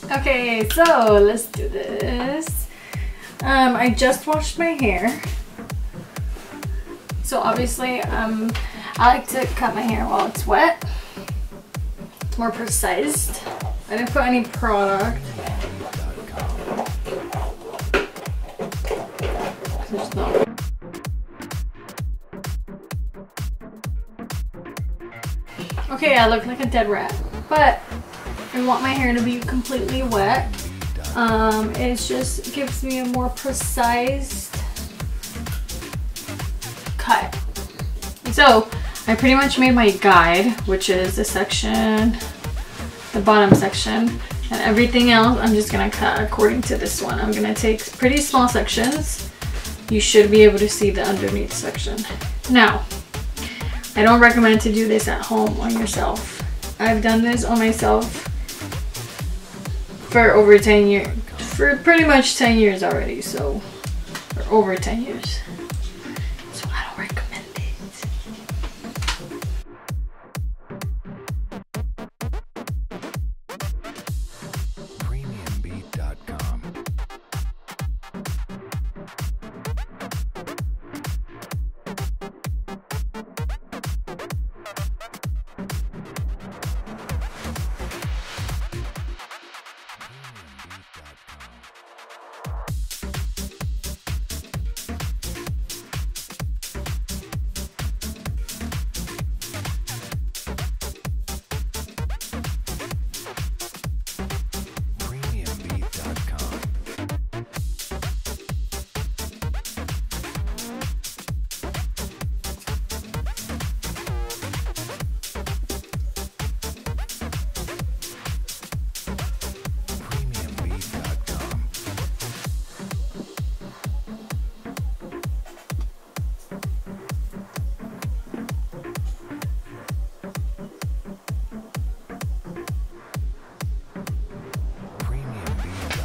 Okay, so let's do this. I just washed my hair. So obviously, I like to cut my hair while it's wet. It's more precise. I didn't put any product. There's no. Okay, I look like a dead rat, but I want my hair to be completely wet. It just gives me a more precise cut. So I pretty much made my guide, which is the section, the bottom section, and everything else I'm just gonna cut according to this one. I'm gonna take pretty small sections. You should be able to see the underneath section. Now, I don't recommend to do this at home on yourself. I've done this on myself for over 10 years, for pretty much 10 years already, so, or over 10 years. So I don't recommend it. Premiumbeat.com.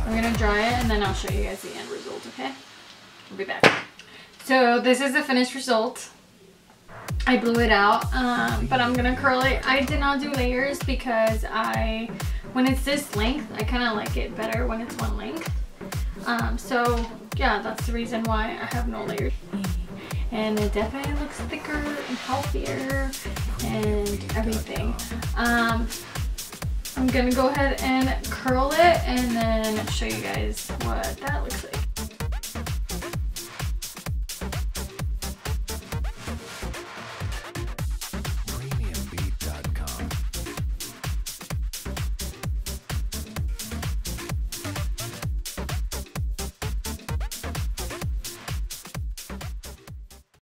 I'm gonna dry it and then I'll show you guys the end result, okay? We'll be back. So this is the finished result. I blew it out, but I'm gonna curl it. I did not do layers because when it's this length, I kind of like it better when it's one length. So yeah, that's the reason why I have no layers. And it definitely looks thicker and healthier and everything. I'm gonna go ahead and curl it and then show you guys what that looks like.